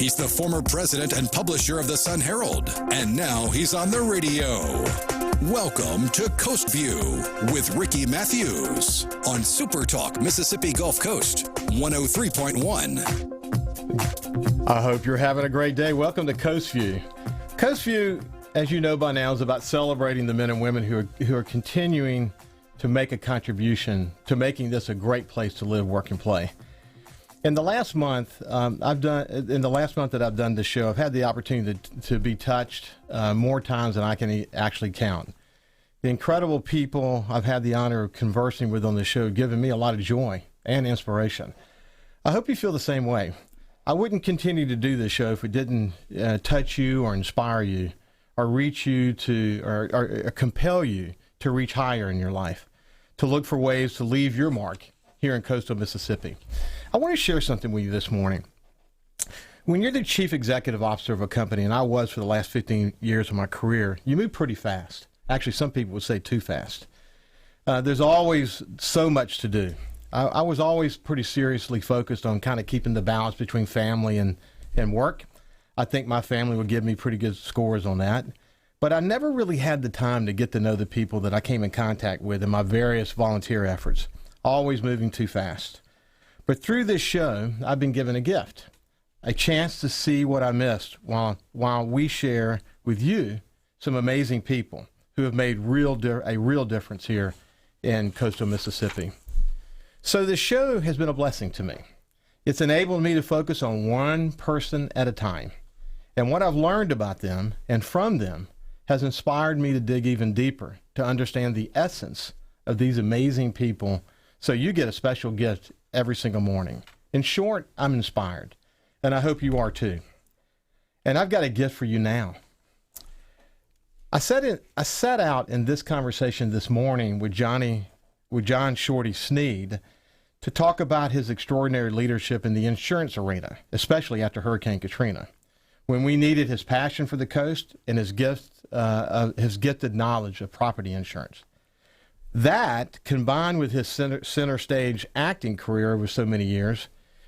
He's the former president and publisher of the Sun Herald, and now he's on the radio. Welcome to Coast View with Ricky Matthews on SuperTalk Mississippi Gulf Coast 103.1. I hope you're having a great day. Welcome to Coast View. Coast View, as you know by now, is about celebrating the men and women who are continuing to make a contribution to making this a great place to live, work, and play. In the last month, that I've done this show, I've had the opportunity to be touched more times than I can actually count. The incredible people I've had the honor of conversing with on the show have given me a lot of joy and inspiration. I hope you feel the same way. I wouldn't continue to do this show if it didn't touch you or inspire you or reach you to or compel you to reach higher in your life, to look for ways to leave your mark here in coastal Mississippi. I want to share something with you this morning. When you're the chief executive officer of a company, and I was for the last 15 years of my career, you move pretty fast. Actually, some people would say too fast. There's always so much to do. I was always pretty seriously focused on kind of keeping the balance between family and work. I think my family would give me pretty good scores on that. But I never really had the time to get to know the people that I came in contact with in my various volunteer efforts, always moving too fast. But through this show, I've been given a gift, a chance to see what I missed while we share with you some amazing people who have made a real difference here in coastal Mississippi. So this show has been a blessing to me. It's enabled me to focus on one person at a time. And what I've learned about them and from them has inspired me to dig even deeper, to understand the essence of these amazing people, so you get a special gift every single morning. In short, I'm inspired, and I hope you are too. And I've got a gift for you now. I set out in this conversation this morning with John Shorty Sneed to talk about his extraordinary leadership in the insurance arena, especially after Hurricane Katrina, when we needed his passion for the coast and his gifted knowledge of property insurance. That, combined with his center stage acting career over so many years,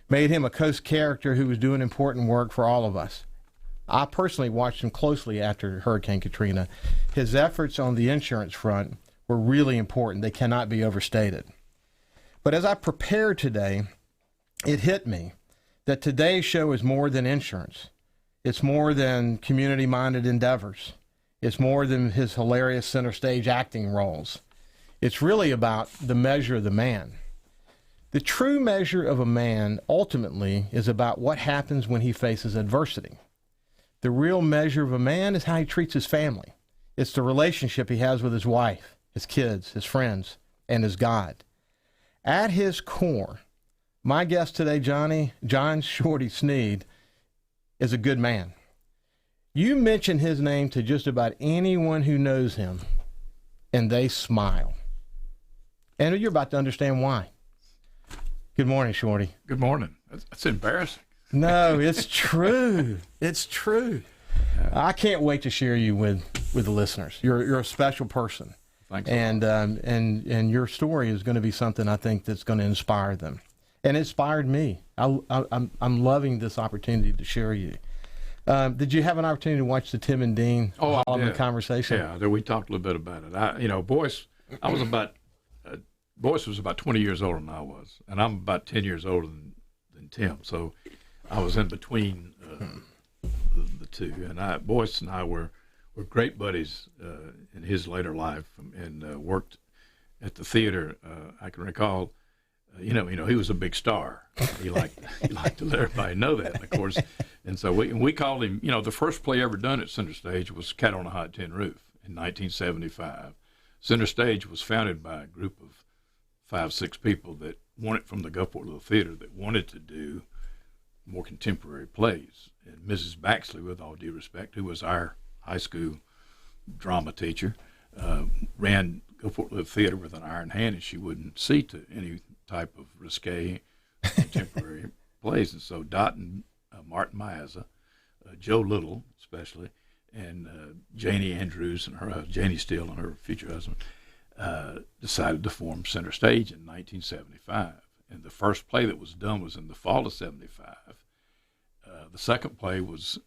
made him a coast character who was doing important work for all of us. I personally watched him closely after Hurricane Katrina. His efforts on the insurance front were really important. They cannot be overstated. But as I prepared today, it hit me that today's show is more than insurance. It's more than community-minded endeavors. It's more than his hilarious center stage acting roles. It's really about the measure of the man. The true measure of a man ultimately is about what happens when he faces adversity. The real measure of a man is how he treats his family. It's the relationship he has with his wife, his kids, his friends, and his God. At his core, my guest today, John Shorty Sneed, is a good man. You mention his name to just about anyone who knows him, and they smile. And you're about to understand why. Good morning, Shorty. Good morning. That's embarrassing. No, it's true. It's true. I can't wait to share you with the listeners. You're a special person. Thanks. And your story is going to be something I think that's going to inspire them, and it inspired me. I'm loving this opportunity to share you. Did you have an opportunity to watch the Tim and Dean conversation? Yeah, we talked a little bit about it. Boyce was about 20 years older than I was, and I'm about 10 years older than Tim. So I was in between the two, and Boyce and I were great buddies in his later life, and worked at the theater. I can recall, he was a big star. He liked to let everybody know that, of course. And so we called him. The first play ever done at Center Stage was Cat on a Hot Tin Roof in 1975. Center Stage was founded by a group of 5-6 people that wanted from the Gulfport Little Theater that wanted to do more contemporary plays. And Mrs. Baxley, with all due respect, who was our high school drama teacher, ran Gulfport Little Theater with an iron hand, and she wouldn't see to any type of risque contemporary plays. And so Dot and Martin Miazza, Joe Little especially, and Janie Andrews and her Janie Steele and her future husband decided to form Center Stage in 1975. And the first play that was done was in the fall of 75. The second play was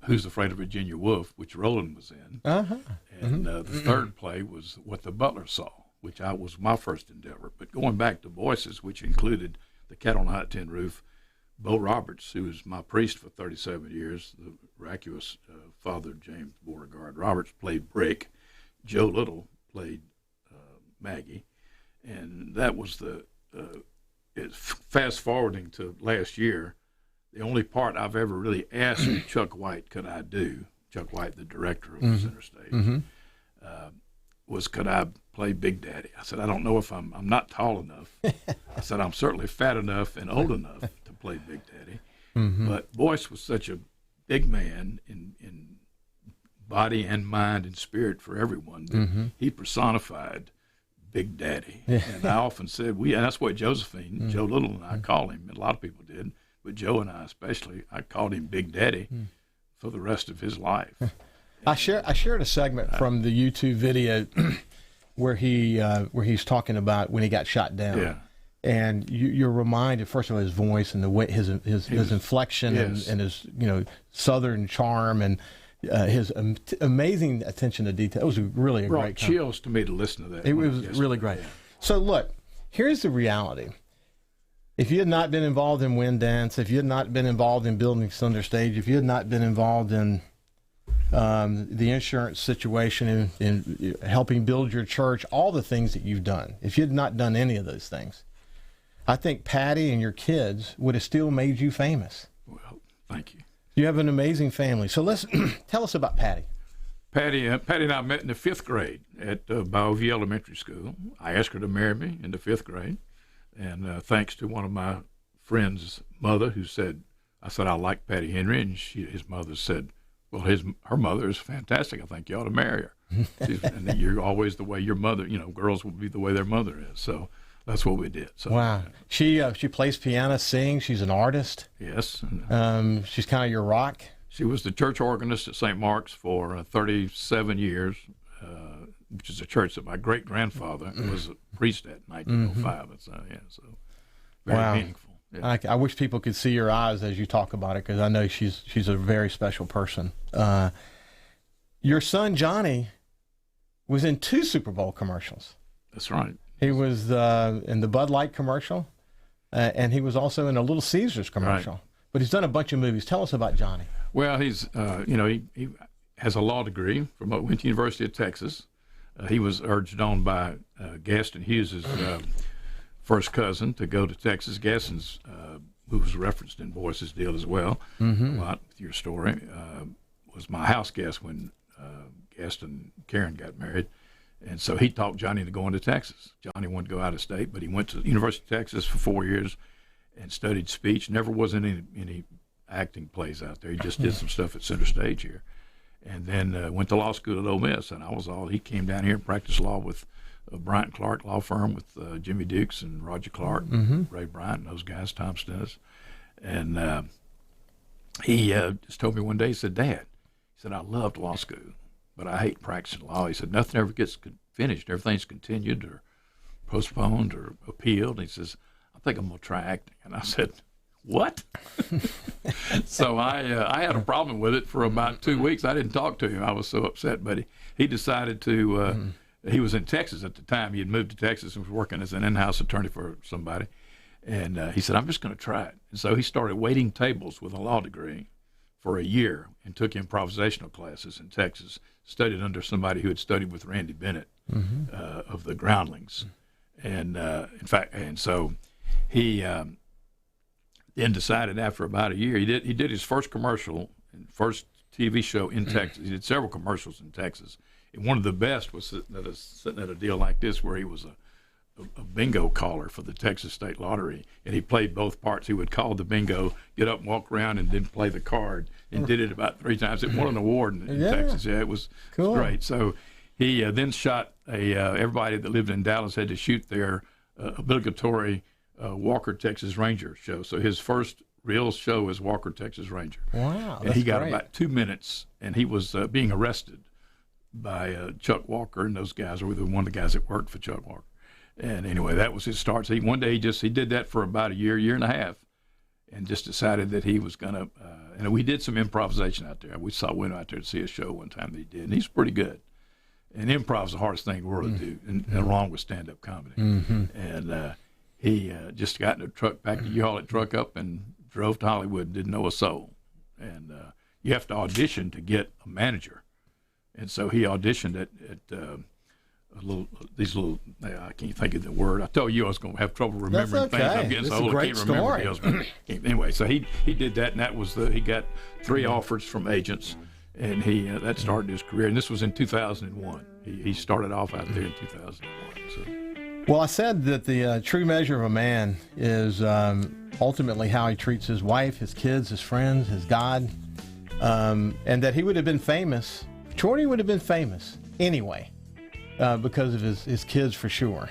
Who's Afraid of Virginia Woolf, which Roland was in. Uh-huh. And the third play was What the Butler Saw, which was my first endeavor. But going back to voices, which included The Cat on the High Tin Roof, Bo Roberts, who was my priest for 37 years, the miraculous Father James Beauregard Roberts played Brick. Joe Little played Maggie. And that was fast forwarding to last year, the only part I've ever really asked Chuck White could I do, Chuck White, the director of the Center Stage, was could I play Big Daddy? I said, I don't know if I'm not tall enough. I said, I'm certainly fat enough and old enough to play Big Daddy. But Boyce was such a big man in body and mind and spirit for everyone that he personified Big Daddy. And I often said, and that's what Josephine, Joe Little and I call him, and a lot of people did, but Joe and I especially, I called him Big Daddy for the rest of his life. I shared a segment from the YouTube video where he's talking about when he got shot down. Yeah. And you're reminded, first of all, his voice and the way his inflection and his Southern charm and his amazing attention to detail. It was really a brought great chills to me to listen to that. It was really great. Yeah. So look, here's the reality. If you had not been involved in Wind Dance, if you had not been involved in building Center Stage, if you had not been involved in the insurance situation in helping build your church, all the things that you've done, if you had not done any of those things, I think Patty and your kids would have still made you famous. Well, thank you. You have an amazing family. So let's tell us about Patty. Patty and I met in the 5th grade at Bellevue Elementary School. I asked her to marry me in the 5th grade. And thanks to one of my friends' mother who said, I said, I like Patty Henry. And his mother said, well, her mother is fantastic. I think you ought to marry her. And you're always the way your mother, girls will be the way their mother is. So that's what we did. So, wow. She plays piano, sings. She's an artist. Yes. She's kind of your rock. She was the church organist at St. Mark's for 37 years, which is a church that my great-grandfather was a priest at in 1905. So very meaningful. Yeah. I wish people could see your eyes as you talk about it, because I know she's a very special person. Your son, Johnny, was in 2 Super Bowl commercials. That's right. He was in the Bud Light commercial, and he was also in a Little Caesars commercial. Right. But he's done a bunch of movies. Tell us about Johnny. Well, he's, he has a law degree from went to University of Texas. He was urged on by Gaston Hughes' first cousin to go to Texas. Gaston's, who was referenced in Boyce's deal as well, a lot with your story, was my house guest when Gaston and Karen got married. And so he talked Johnny into going to Texas. Johnny wanted to go out of state, but he went to the University of Texas for 4 years and studied speech. Never was in any acting plays out there. He just did some stuff at Center Stage here. And then went to law school at Ole Miss. And he came down here and practiced law with Bryant Clark Law Firm with Jimmy Dukes and Roger Clark, Ray Bryant, and those guys, Tom Stennis. And he just told me one day, he said, Dad, he said, I loved law school, but I hate practicing law. He said, nothing ever gets finished. Everything's continued or postponed or appealed. And he says, I think I'm going to try acting. And I said, what? So I had a problem with it for about 2 weeks. I didn't talk to him. I was so upset. But he decided to, he was in Texas at the time. He had moved to Texas and was working as an in-house attorney for somebody. And he said, I'm just going to try it. And so he started waiting tables with a law degree for a year and took improvisational classes in Texas, studied under somebody who had studied with Randy Bennett of the Groundlings. And so he then decided after about a year, he did his first commercial, first TV show in Texas. He did several commercials in Texas. And one of the best was sitting at a deal like this where he was a bingo caller for the Texas State Lottery, and he played both parts. He would call the bingo, get up and walk around, and then play the card, and did it about 3 times. It won an award in Texas. Yeah, it was great. So he then shot everybody that lived in Dallas had to shoot their obligatory Walker Texas Ranger show. So his first real show was Walker Texas Ranger. Wow, and he got about 2 minutes, and he was being arrested by Chuck Walker, and those guys were one of the guys that worked for Chuck Walker. And anyway, that was his start. So one day he did that for about a year and a half, and just decided that he was going to. And we did some improvisation out there. Went out there to see a show one time that he did, and he's pretty good. And improv is the hardest thing in the world to do, and along with stand-up comedy. And he just got in a truck, packed a U-Haul truck up, and drove to Hollywood. Didn't know a soul. And you have to audition to get a manager. And so he auditioned at I can't think of the word. I told you I was going to have trouble remembering things. I'm getting so old I can't remember deals. But anyway, so he did that, and that was he got 3 offers from agents, and that started his career. And this was in 2001. He started off out there in 2001. So. Well, I said that the true measure of a man is ultimately how he treats his wife, his kids, his friends, his God, and that he would have been famous. Shorty would have been famous anyway. Because of his kids, for sure.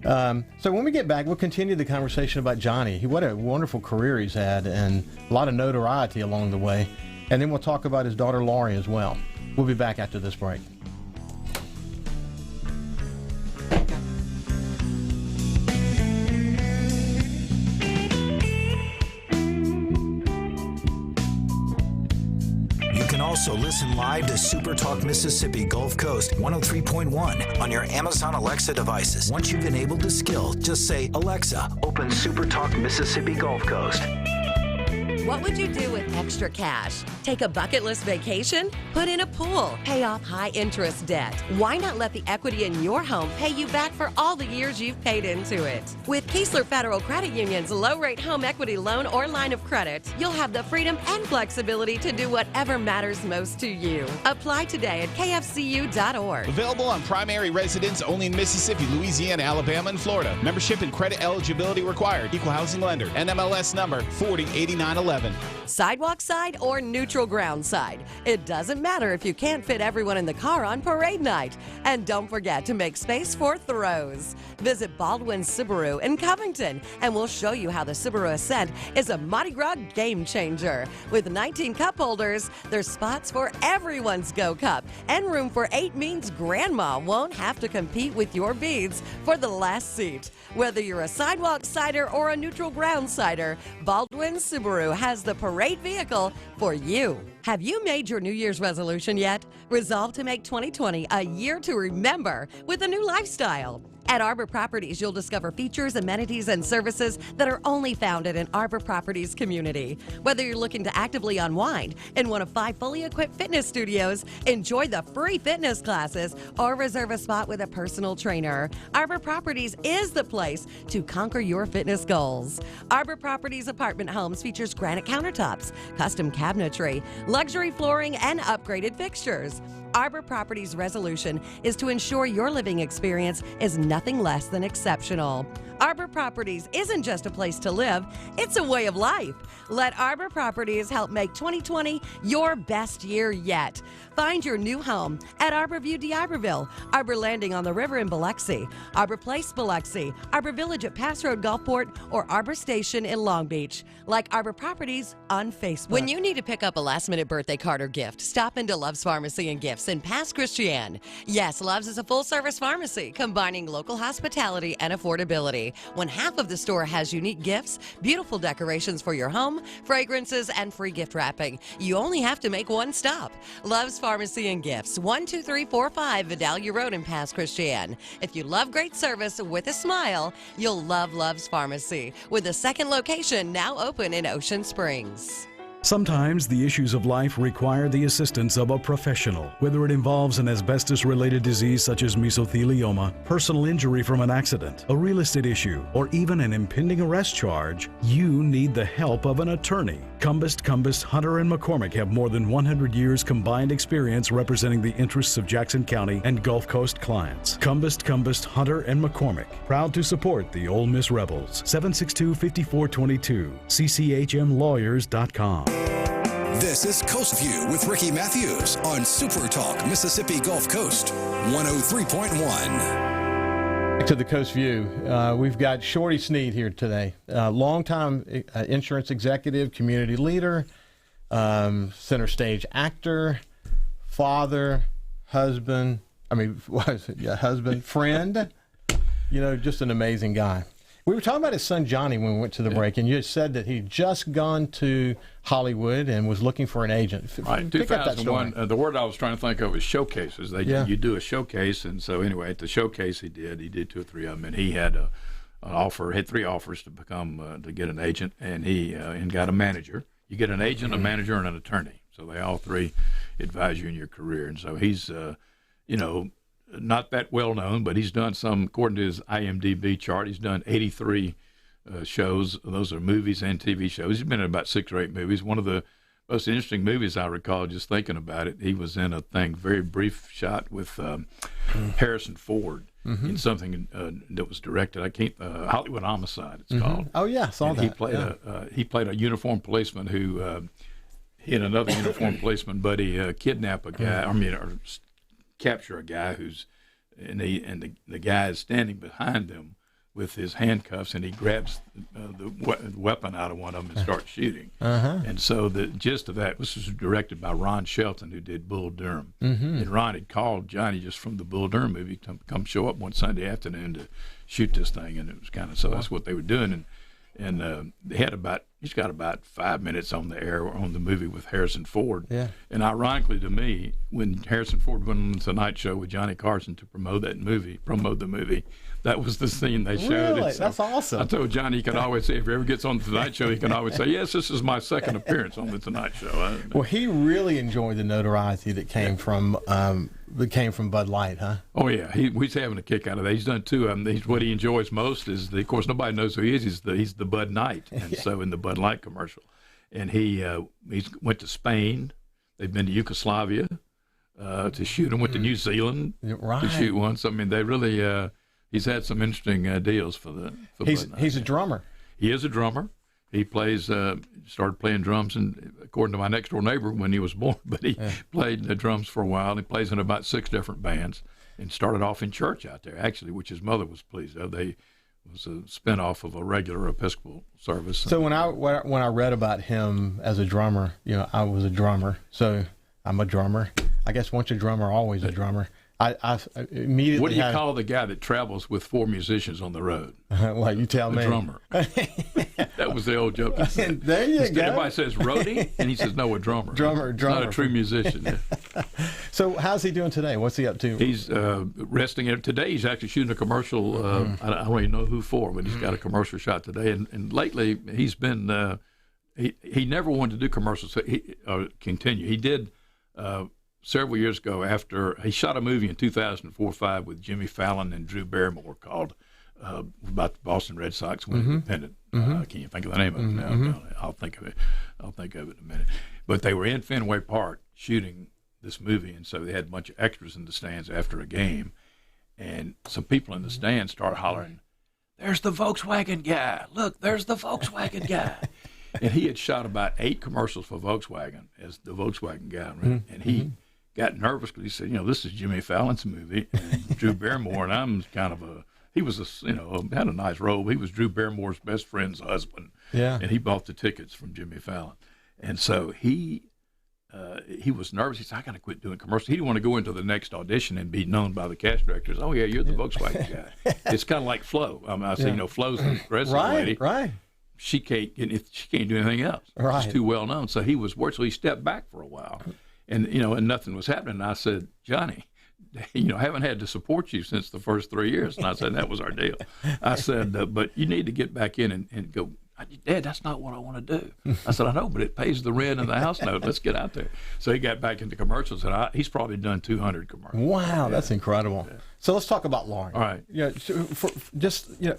So when we get back, we'll continue the conversation about Johnny. What a wonderful career he's had, and a lot of notoriety along the way. And then we'll talk about his daughter, Laurie, as well. We'll be back after this break. Also listen live to SuperTalk Mississippi Gulf Coast 103.1 on your Amazon Alexa devices. Once you've enabled the skill, just say, Alexa, open SuperTalk Mississippi Gulf Coast. What would you do with extra cash? Take a bucket list vacation? Put in a pool? Pay off high-interest debt? Why not let the equity in your home pay you back for all the years you've paid into it? With Keesler Federal Credit Union's low-rate home equity loan or line of credit, you'll have the freedom and flexibility to do whatever matters most to you. Apply today at kfcu.org. Available on primary residence only in Mississippi, Louisiana, Alabama, and Florida. Membership and credit eligibility required. Equal housing lender. NMLS number 408911. Sidewalk side or neutral ground side. It doesn't matter if you can't fit everyone in the car on parade night. And don't forget to make space for throws. Visit Baldwin Subaru in Covington, and we'll show you how the Subaru Ascent is a Mardi Gras game changer. With 19 cup holders, there's spots for everyone's Go Cup, and room for 8 means Grandma won't have to compete with your beads for the last seat. Whether you're a sidewalk sider or a neutral ground sider, Baldwin Subaru has the parade vehicle for you. Have you made your New Year's resolution yet? Resolve to make 2020 a year to remember with a new lifestyle. At Arbor Properties, you'll discover features, amenities, and services that are only found at an Arbor Properties community. Whether you're looking to actively unwind in one of 5 fully equipped fitness studios, enjoy the free fitness classes, or reserve a spot with a personal trainer, Arbor Properties is the place to conquer your fitness goals. Arbor Properties apartment homes features granite countertops, custom cabinetry, luxury flooring, and upgraded fixtures. Arbor Properties' resolution is to ensure your living experience is nothing less than exceptional. Arbor Properties isn't just a place to live, it's a way of life. Let Arbor Properties help make 2020 your best year yet. Find your new home at Arborview d'Iberville, Arbor Landing on the River in Biloxi, Arbor Place, Biloxi, Arbor Village at Pass Road Gulfport, or Arbor Station in Long Beach. Like Arbor Properties on Facebook. When you need to pick up a last-minute birthday card or gift, stop into Love's Pharmacy and Gifts in Pass Christian. Yes, Love's is a full-service pharmacy combining local hospitality and affordability. When half of the store has unique gifts, beautiful decorations for your home, fragrances, and free gift wrapping, you only have to make one stop. Love's Pharmacy and Gifts, 12345 Vidalia Road in Pass Christian. If you love great service with a smile, you'll love Love's Pharmacy, with a second location now open in Ocean Springs. Sometimes the issues of life require the assistance of a professional. Whether it involves an asbestos-related disease such as mesothelioma, personal injury from an accident, a real estate issue, or even an impending arrest charge, you need the help of an attorney. Cumbest, Hunter & McCormick have more than 100 years combined experience representing the interests of Jackson County and Gulf Coast clients. Cumbest, Hunter & McCormick, proud to support the Ole Miss Rebels. 762-5422, cchmlawyers.com. This is Coast View with Ricky Matthews on SuperTalk Mississippi Gulf Coast 103.1. To the Coast View, we've got Shorty Sneed here today, longtime insurance executive, community leader, center stage actor, father, husband, friend, just an amazing guy. We were talking about his son Johnny when we went to the break, and you had said that he'd just gone to Hollywood and was looking for an agent. Right, Pick up that 2001. story. The word I was trying to think of is showcases. You do a showcase, and so anyway, at the showcase he did 2 or 3 of them, and he had an offer, had 3 offers to become to get an agent, and he and got a manager. You get an agent, a manager, and an attorney. So they all 3 advise you in your career, and so he's not that well known, but he's done some, according to his IMDb chart, he's done 83 shows. Those are movies and TV shows. He's been in about 6 or 8 movies. One of the most interesting movies I recall, just thinking about it, he was in a very brief shot with Harrison Ford in something that was directed. Hollywood Homicide, it's called. Oh yeah, saw and that. He played a uniformed policeman who he and another uniformed policeman buddy kidnap a guy. Or capture a guy the guy is standing behind them with his handcuffs, and he grabs the weapon out of one of them and starts shooting. And so the gist of that, this was directed by Ron Shelton, who did Bull Durham. And Ron had called Johnny just from the Bull Durham movie to come show up one Sunday afternoon to shoot this thing, and it was kind of, so that's what they were doing. And he's got about 5 minutes on the air on the movie with Harrison Ford. Yeah. And ironically to me, when Harrison Ford went on the Tonight Show with Johnny Carson to promote the movie, that was the scene they showed. Really? So that's awesome. I told Johnny he can always say, if he ever gets on the Tonight Show, he can always say, yes, this is my second appearance on the Tonight Show. Well, he really enjoyed the notoriety that came from Bud Light, huh? Oh yeah, he's having a kick out of that. He's done 2 of them. What he enjoys most is, of course, nobody knows who he is. He's the Bud Knight, and so in the Bud Light commercial, and he went to Spain. They've been to Yugoslavia to shoot him. Went to New Zealand to shoot one. So I mean, they really he's had some interesting deals for Bud Knight. He's a drummer. He is a drummer. He started playing drums, and according to my next door neighbor, when he was born, but he played the drums for a while. He plays in about 6 different bands, and started off in church out there, actually, which his mother was pleased of. It was a spinoff of a regular Episcopal service. So when I read about him as a drummer, I was a drummer, so I'm a drummer. I guess once a drummer, always a drummer. I immediately. What do you call the guy that travels with 4 musicians on the road? Well, you tell me. A drummer. That was the old joke. There you go. Everybody says roadie, and he says no, a drummer. Drummer. Not a true musician. So how's he doing today? What's he up to? He's resting. Today he's actually shooting a commercial. I don't even know who for, but he's got a commercial shot today. And lately he's been. He never wanted to do commercials. Continue. He did. Several years ago, after he shot a movie in 2004-5 with Jimmy Fallon and Drew Barrymore called about the Boston Red Sox winning the pennant. I can't think of the name of it now. I'll think of it in a minute. But they were in Fenway Park shooting this movie, and so they had a bunch of extras in the stands after a game, and some people in the stands started hollering, "There's the Volkswagen guy! Look, there's the Volkswagen guy!" And he had shot about 8 commercials for Volkswagen as the Volkswagen guy, right? And he got nervous because he said, this is Jimmy Fallon's movie, and Drew Barrymore, and I'm kind of had a nice role. He was Drew Barrymore's best friend's husband. Yeah. And he bought the tickets from Jimmy Fallon. And so he was nervous. He said, I got to quit doing commercials. He didn't want to go into the next audition and be known by the cast directors. Oh, yeah, you're the Volkswagen guy. It's kind of like Flo. I say, Flo's the progressive lady. Right. She can't do anything else. Right. She's too well known. So he was worried. So he stepped back for a while. And and nothing was happening. And I said, Johnny, I haven't had to support you since the first 3 years. And I said, that was our deal. I said, but you need to get back in and go, Dad, that's not what I want to do. I said, I know, but it pays the rent and the house note. Let's get out there. So he got back into commercials, and he's probably done 200 commercials. Wow, that's incredible. Yeah. So let's talk about Lauren. All right.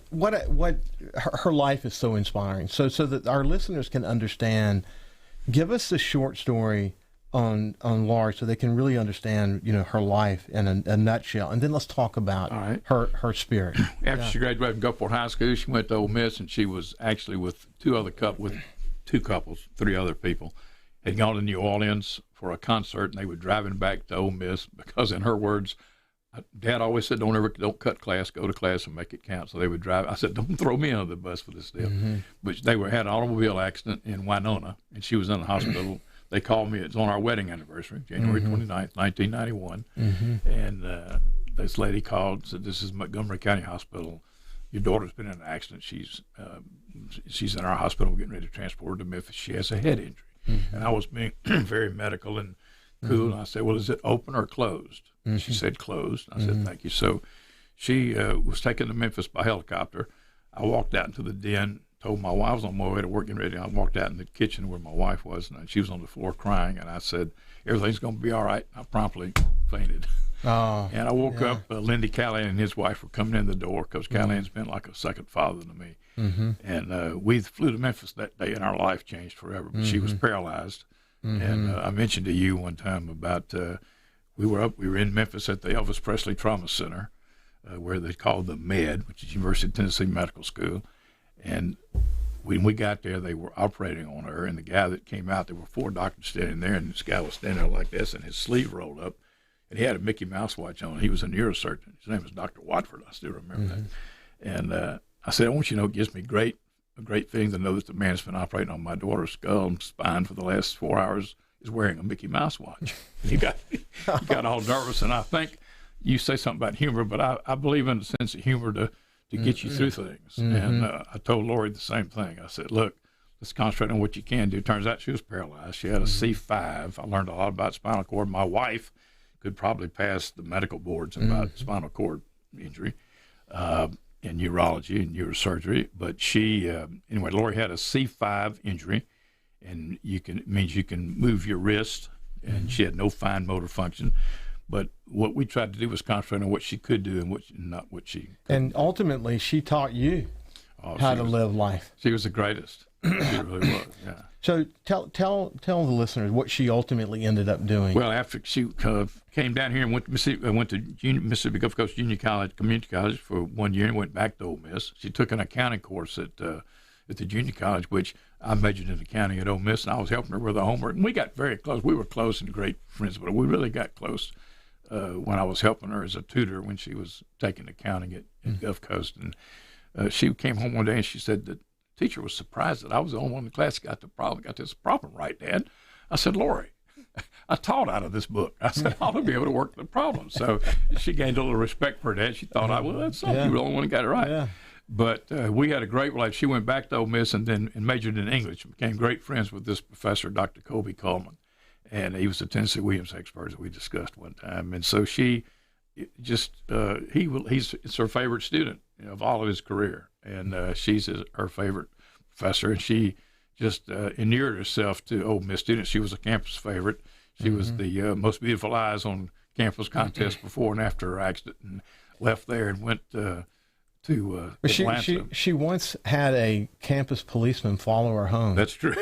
What her life is so inspiring. So that our listeners can understand, give us the short story on Lauren so they can really understand her life in a nutshell, and then let's talk about her spirit. After she graduated from Gulfport High School, she went to Ole Miss, and she was actually with two couples, 3 other people, had gone to New Orleans for a concert, and they were driving back to Ole Miss because, in her words, Dad always said, don't cut class, go to class and make it count. So they would drive. I said, don't throw me under the bus for this deal. But they had an automobile accident in Winona, and she was in the hospital. They called me. It was on our wedding anniversary, January 29th, 1991. And this lady called, said, this is Montgomery County Hospital. your daughter's been in an accident. She's in our hospital getting ready to transport her to Memphis. She has a head injury. And I was being very medical and cool. And I said, well, is it open or closed? She said closed. I said, thank you. So she was taken to Memphis by helicopter. I walked out into the den, told my wife I was on my way to work getting ready. I walked out in the kitchen where my wife was, and she was on the floor crying. And I said, everything's going to be all right. I promptly fainted. Oh, and I woke up, Lindy Callahan and his wife were coming in the door because Callahan's been like a second father to me. And we flew to Memphis that day, and our life changed forever. But she was paralyzed. And I mentioned to you one time about we were in Memphis at the Elvis Presley Trauma Center, where they called the Med, which is University of Tennessee Medical School. And when we got there, they were operating on her. And the guy that came out, there were 4 doctors standing there, and this guy was standing there like this, and his sleeve rolled up. And he had a Mickey Mouse watch on. He was a neurosurgeon. His name was Dr. Watford. I still remember that. And I said, I want you to know, it gives me a great thing to know that the man that's been operating on my daughter's skull and spine for the last 4 hours is wearing a Mickey Mouse watch. And he got all nervous. And I think you say something about humor, but I believe in a sense of humor to get you through things. And I told Lori the same thing. I said, look, let's concentrate on what you can do. Turns out she was paralyzed. She had a C5. I learned a lot about spinal cord. My wife could probably pass the medical boards about spinal cord injury and neurology and neurosurgery. But she, anyway, Lori had a C5 injury, and it means you can move your wrist, and she had no fine motor function. But what we tried to do was concentrate on what she could do and not what she could. And ultimately, she taught you how to live life. She was the greatest. She really was, yeah. So tell the listeners what she ultimately ended up doing. Well, after she came down here and went to Mississippi Gulf Coast Junior College, Community College for 1 year, and went back to Ole Miss. She took an accounting course at the junior college, which I majored in accounting at Ole Miss, and I was helping her with her homework. And we got very close. We were close and great friends, but we really got close when I was helping her as a tutor when she was taking accounting at Gulf Coast. And she came home one day and she said that teacher was surprised that I was the only one in the class that got this problem right, Dad. I said, Lori, I taught out of this book. I said, I ought to be able to work the problem. So she gained a little respect for her dad. She thought, well, that's something. You were the only one who got it right. Yeah. But we had a great life. She went back to Ole Miss and majored in English and became great friends with this professor, Dr. Colby Coleman. And he was a Tennessee Williams expert, as we discussed one time. And so she he's her favorite student of all of his career. And she's her favorite professor. And she just inured herself to Ole Miss students. She was a campus favorite. She was the most beautiful eyes on campus contest before and after her accident, and left there and went to Atlanta. She once had a campus policeman follow her home. That's true.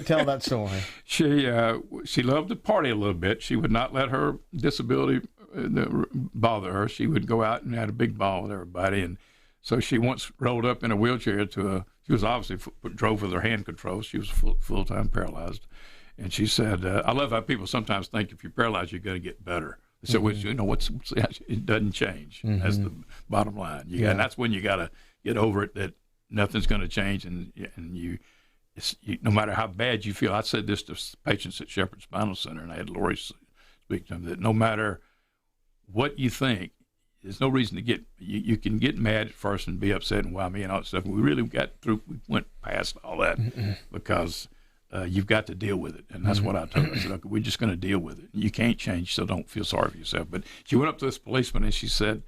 Tell that story. She loved to party a little bit. She would not let her disability bother her. She would go out and had a big ball with everybody. And so she once rolled up in a wheelchair she was obviously drove with her hand controls. She was full-time paralyzed. And she said, I love how people sometimes think if you're paralyzed, you're going to get better. So it doesn't change. That's the bottom line. And that's when you got to get over it that nothing's going to change, and you, no matter how bad you feel. I said this to patients at Shepherd Spinal Center, and I had Lori speak to them, that no matter what you think, there's no reason to get. You can get mad at first and be upset and why me and all that stuff. We really we went past all that because. You've got to deal with it, and that's what I told her. I said, okay, we're just going to deal with it. You can't change, so don't feel sorry for yourself. But she went up to this policeman, and she said,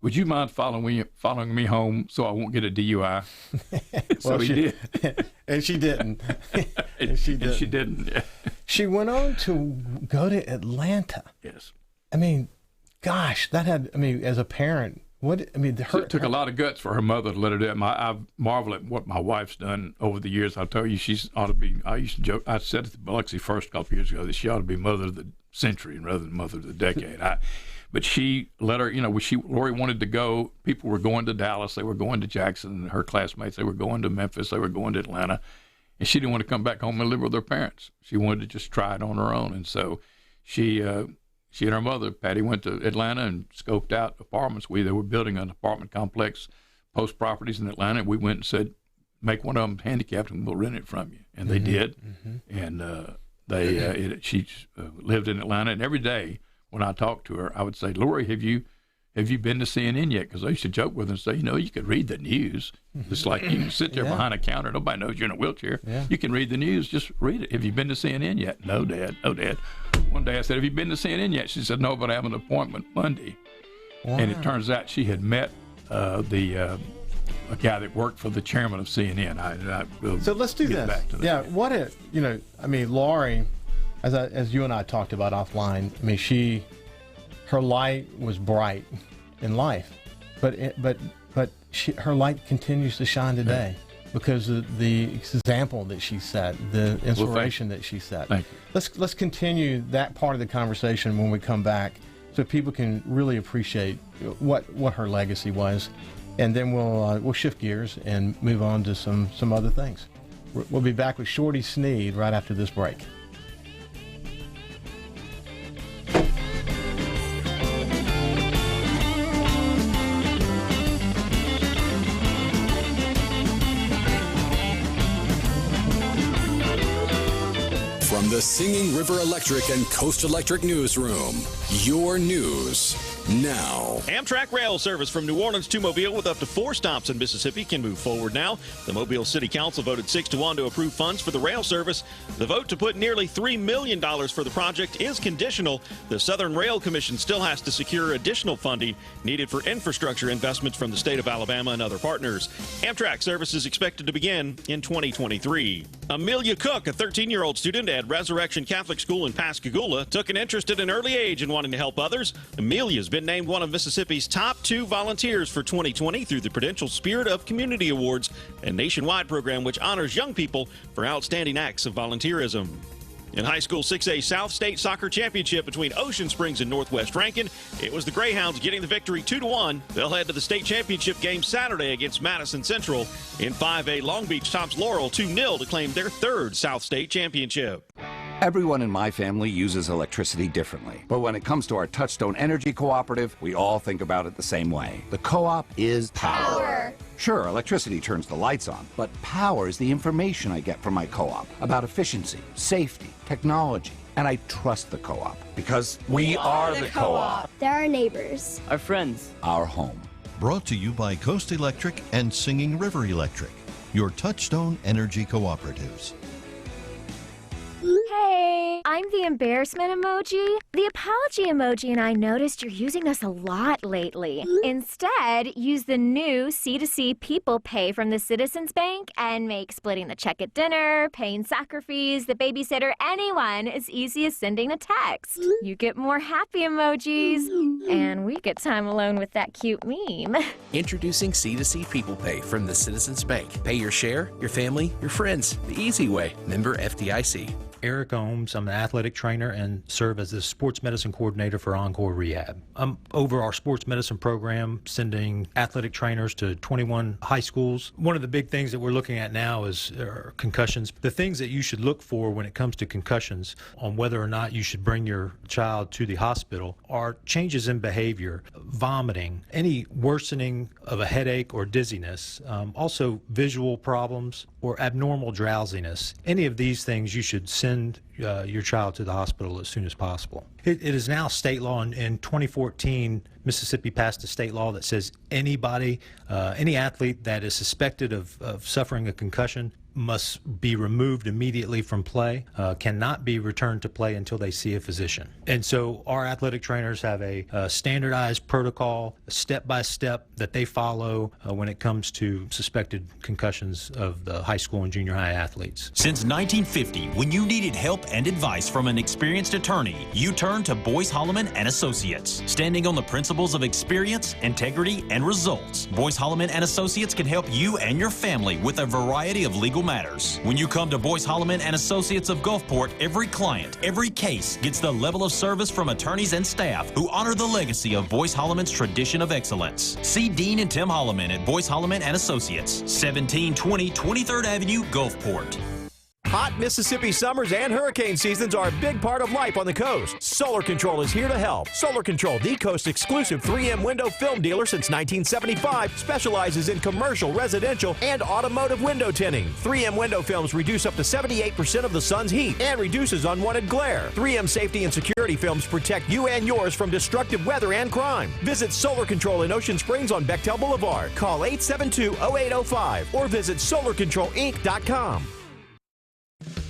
would you mind following me home so I won't get a DUI? So he did. And she didn't. She didn't. Yeah. She went on to go to Atlanta. Yes. I mean, gosh, as a parent, it took a lot of guts for her mother to let her do it. I marvel at what my wife's done over the years. I'll tell you, she ought to be. I used to joke. I said at the Biloxi First a couple years ago that she ought to be mother of the century rather than mother of the decade. But she let her. Lori wanted to go. People were going to Dallas. They were going to Jackson. Her classmates. They were going to Memphis. They were going to Atlanta, and she didn't want to come back home and live with her parents. She wanted to just try it on her own, and so she and her mother, Patty, went to Atlanta and scoped out apartments. They were building an apartment complex, Post Properties in Atlanta. We went and said, make one of them handicapped and we'll rent it from you. And they did. And she lived in Atlanta. And every day when I talked to her, I would say, Lori, have you have you been to CNN yet? Because I used to joke with her and say, you could read the news. It's like you can sit there behind a counter. Nobody knows you're in a wheelchair. Yeah. You can read the news. Just read it. Have you been to CNN yet? No, Dad. No, Dad. One day I said, have you been to CNN yet? She said, no, but I have an appointment Monday. Wow. And it turns out she had met a guy that worked for the chairman of CNN. So let's do this. Back to that. Yeah, what if, Lori, as you and I talked about offline, her light was bright in life, but her light continues to shine today because of the example that she set, the inspiration that she set. Thank you. Let's continue that part of the conversation when we come back, so people can really appreciate what her legacy was, and then we'll shift gears and move on to some other things. We'll be back with Shorty Sneed right after this break. From the Singing River Electric and Coast Electric Newsroom, your news now. Amtrak rail service from New Orleans to Mobile with up to 4 stops in Mississippi can move forward now. The Mobile City Council voted 6-1 to approve funds for the rail service. The vote to put nearly $3 million for the project is conditional. The Southern Rail Commission still has to secure additional funding needed for infrastructure investments from the state of Alabama and other partners. Amtrak service is expected to begin in 2023. Amelia Cook, a 13-year-old student at Resurrection Catholic School in Pascagoula, took an interest at an early age in wanting to help others. Amelia's been named one of Mississippi's top 2 volunteers for 2020 through the Prudential Spirit of Community Awards, a nationwide program which honors young people for outstanding acts of volunteerism. In high school 6A South State Soccer Championship between Ocean Springs and Northwest Rankin, it was the Greyhounds getting the victory 2-1. They'll head to the state championship game Saturday against Madison Central. In 5A, Long Beach tops Laurel 2-0 to claim their 3rd South State Championship. Everyone in my family uses electricity differently. But when it comes to our Touchstone Energy Cooperative, we all think about it the same way. The co-op is power. Sure, electricity turns the lights on, but power is the information I get from my co-op about efficiency, safety, technology. And I trust the co-op because we are the co-op. They're our neighbors. Our friends. Our home. Brought to you by Coast Electric and Singing River Electric, your Touchstone Energy Cooperatives. Hey, I'm the embarrassment emoji. The apology emoji, and I noticed you're using this a lot lately. Instead, use the new C2C People Pay from the Citizens Bank and make splitting the check at dinner, paying soccer fees, the babysitter, anyone as easy as sending a text. You get more happy emojis, and we get time alone with that cute meme. Introducing C2C People Pay from the Citizens Bank. Pay your share, your family, your friends, the easy way. Member FDIC. Eric Ohms. I'm an athletic trainer and serve as the sports medicine coordinator for Encore Rehab. I'm over our sports medicine program, sending athletic trainers to 21 high schools. One of the big things that we're looking at now is concussions. The things that you should look for when it comes to concussions on whether or not you should bring your child to the hospital are changes in behavior, vomiting, any worsening of a headache or dizziness, also visual problems or abnormal drowsiness. Any of these things you should send your child to the hospital as soon as possible. It is now state law. In 2014, Mississippi passed a state law that says anybody, any athlete that is suspected of suffering a concussion must be removed immediately from play, cannot be returned to play until they see a physician. And so our athletic trainers have a standardized protocol, step-by-step that they follow when it comes to suspected concussions of the high school and junior high athletes. Since 1950, when you needed help and advice from an experienced attorney, you turned to Boyce Holloman and Associates. Standing on the principles of experience, integrity, and results, Boyce Holloman and Associates can help you and your family with a variety of legal matters. When you come to Boyce Holloman and Associates of Gulfport, every client, every case gets the level of service from attorneys and staff who honor the legacy of Boyce Holloman's tradition of excellence. See Dean and Tim Holloman at Boyce Holloman and Associates, 1720 23rd Avenue, Gulfport. Hot Mississippi summers and hurricane seasons are a big part of life on the coast. Solar Control is here to help. Solar Control, the coast exclusive 3M window film dealer since 1975, specializes in commercial, residential, and automotive window tinting. 3M window films reduce up to 78% of the sun's heat and reduces unwanted glare. 3M safety and security films protect you and yours from destructive weather and crime. Visit Solar Control in Ocean Springs on Bechtel Boulevard. Call 872-0805 or visit solarcontrolinc.com.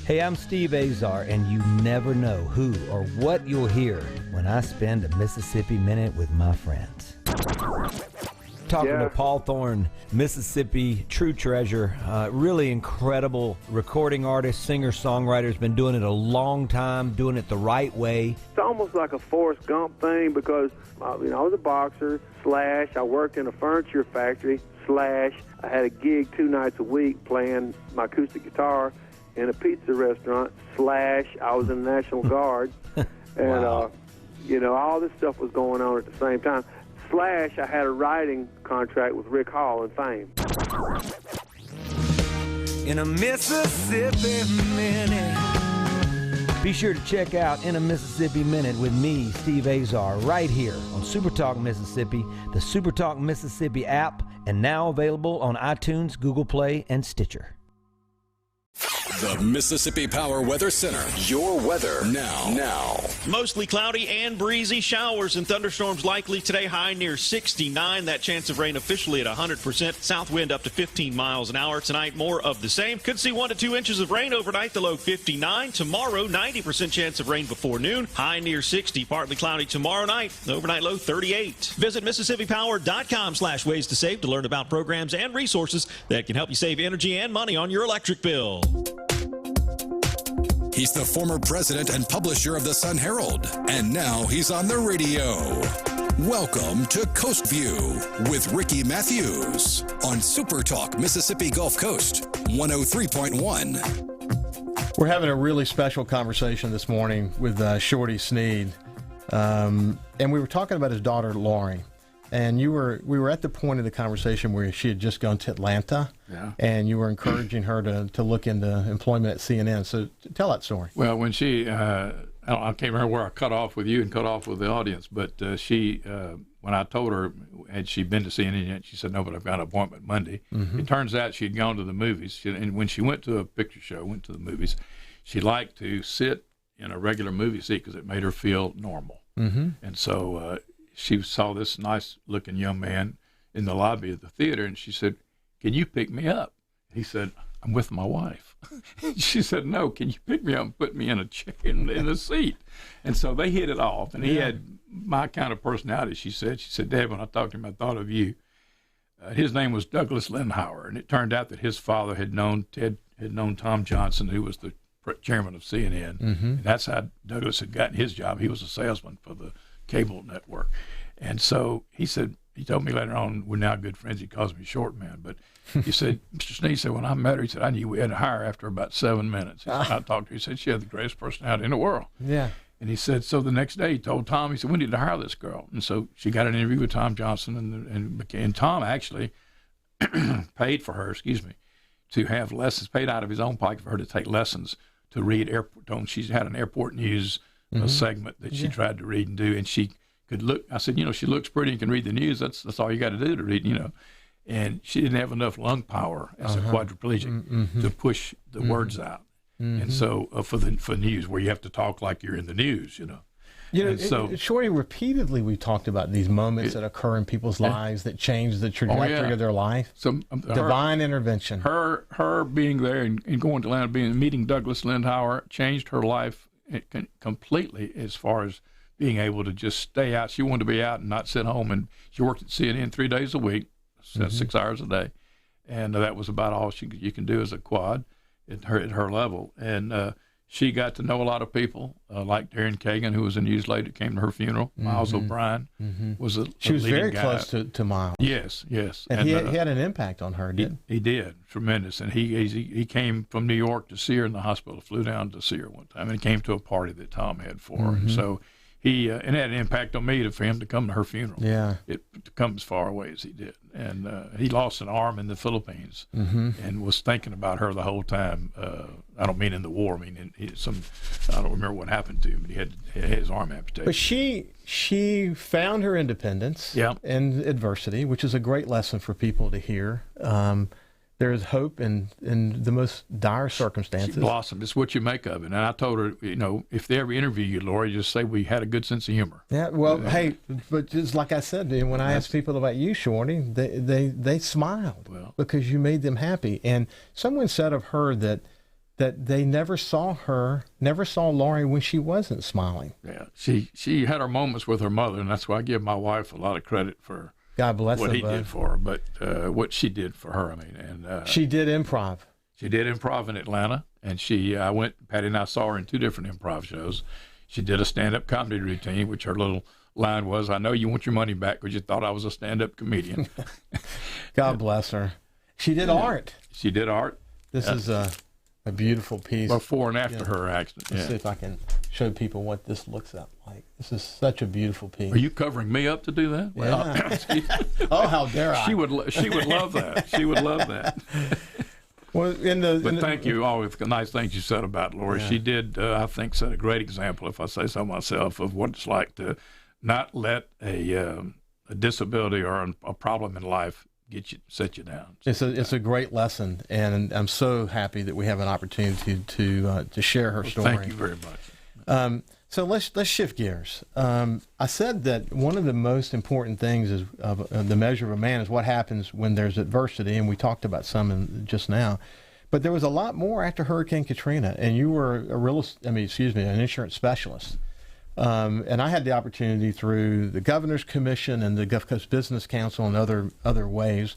Hey, I'm Steve Azar, and you never know who or what you'll hear when I spend a Mississippi Minute with my friends. Talking to Paul Thorne, Mississippi true treasure, really incredible recording artist, singer-songwriter, has been doing it a long time, doing it the right way. It's almost like a Forrest Gump thing because, I was a boxer, / I worked in a furniture factory, / I had a gig 2 nights a week playing my acoustic guitar in a pizza restaurant, / I was in the National Guard, and, all this stuff was going on at the same time. / I had a writing contract with Rick Hall and Fame. In a Mississippi Minute. Be sure to check out In a Mississippi Minute with me, Steve Azar, right here on SuperTalk Mississippi, the SuperTalk Mississippi app, and now available on iTunes, Google Play, and Stitcher. The Mississippi Power Weather Center. Your weather now. Mostly cloudy and breezy, showers and thunderstorms likely today, high near 69. That chance of rain officially at 100%. South wind up to 15 miles an hour. Tonight, more of the same. Could see 1 to 2 inches of rain overnight, the low 59. Tomorrow, 90% chance of rain before noon. High near 60. Partly cloudy tomorrow night. The overnight low 38. Visit MississippiPower.com/ways to save to learn about programs and resources that can help you save energy and money on your electric bill. He's the former president and publisher of the Sun Herald, and now he's on the radio. Welcome to Coast View with Ricky Matthews on SuperTalk Mississippi Gulf Coast 103.1. We're having a really special conversation this morning with Shorty Sneed, and we were talking about his daughter Laurie. And we were at the point of the conversation where she had just gone to Atlanta, and you were encouraging her to look into employment at CNN. So tell that story. Well, when she, I can't remember where I cut off with you and cut off with the audience, but she, when I told her, had she been to CNN yet, she said, no, but I've got an appointment Monday. Mm-hmm. It turns out she'd gone to the movies. And when she went to a picture show, went to the movies, she liked to sit in a regular movie seat because it made her feel normal. Mm-hmm. And so she saw this nice-looking young man in the lobby of the theater, and she said, can you pick me up? He said, I'm with my wife. She said, no, can you pick me up and put me in a chair, in a seat? And so they hit it off, and he had my kind of personality, she said. She said, Dad, when I talked to him, I thought of you. His name was Douglas Lindhauer, and it turned out that his father had known Tom Johnson, who was the chairman of CNN. Mm-hmm. And that's how Douglas had gotten his job. He was a salesman for the cable network. And so he said, he told me later on, we're now good friends. He calls me Short Man. But he said, Mr. Sneed said, when I met her, he said, I knew we had to hire her after about 7 minutes. He said, I talked to her. He said, she had the greatest personality in the world. Yeah. And he said, so the next day he told Tom, he said, we need to hire this girl. And so she got an interview with Tom Johnson, and Tom actually paid for her, to have lessons, paid out of his own pocket for her to take lessons to read airport. She had an airport news segment that she tried to read and do, and she could look. I said, she looks pretty and can read the news. That's all you got to do to read, And she didn't have enough lung power as a quadriplegic to push the words out. Mm-hmm. And so for news, where you have to talk like you're in the news, Shorty, repeatedly we talked about these moments that occur in people's lives that change the trajectory of their life. So divine intervention. Her being there and going to Atlanta, meeting Douglas Lindhauer changed her life completely as far as being able to just stay out. She wanted to be out and not sit home, and she worked at CNN 3 days a week, 6 hours a day, and that was about all you can do as a quad at her level. And she got to know a lot of people, like Darren Kagan, who was a newsleader, came to her funeral. Miles O'Brien was She was very guy. close to Miles. Yes. And he had an impact on her, didn't he? He did, tremendous. And he came from New York to see her in the hospital, flew down to see her one time, and he came to a party that Tom had for her. And so he, and it had an impact on me for him to come to her funeral. Yeah. To come as far away as he did. and he lost an arm in the Philippines, and was thinking about her the whole time. I don't mean in the war. I mean I don't remember what happened to him, but he had his arm amputated. But she found her independence in adversity, which is a great lesson for people to hear. There is hope in the most dire circumstances. She blossomed. It's what you make of it. And I told her, if they ever interview you, Lori, just say we had a good sense of humor. Yeah, well, hey, but just like I said, when I asked people about you, Shorty, they smiled because you made them happy. And someone said of her that they never saw Lori when she wasn't smiling. Yeah, she had her moments with her mother, and that's why I give my wife a lot of credit for God bless what her, he did for her, but what she did for her. I mean, and she did improv. She did improv in Atlanta, and Patty and I saw her in 2 different improv shows. She did a stand-up comedy routine, which her little line was, "I know you want your money back because you thought I was a stand-up comedian." God bless her. She did art. She did art. This is a beautiful piece. Before and after her accident. Let's see if I can show people what this looks like. This is such a beautiful piece. Are you covering me up to do that? Yeah. Oh, how dare I? She would love that. She would love that. Well, thank you. All the nice things you said about Lori. Yeah. She did, I think, set a great example, if I say so myself, of what it's like to not let a disability or a problem in life set you down. It's a great lesson, and I'm so happy that we have an opportunity to share her story. Thank you very much. So let's shift gears. I said that one of the most important things is the measure of a man is what happens when there's adversity, and we talked about some just now. But there was a lot more after Hurricane Katrina, and you were an insurance specialist. And I had the opportunity through the Governor's Commission and the Gulf Coast Business Council and other ways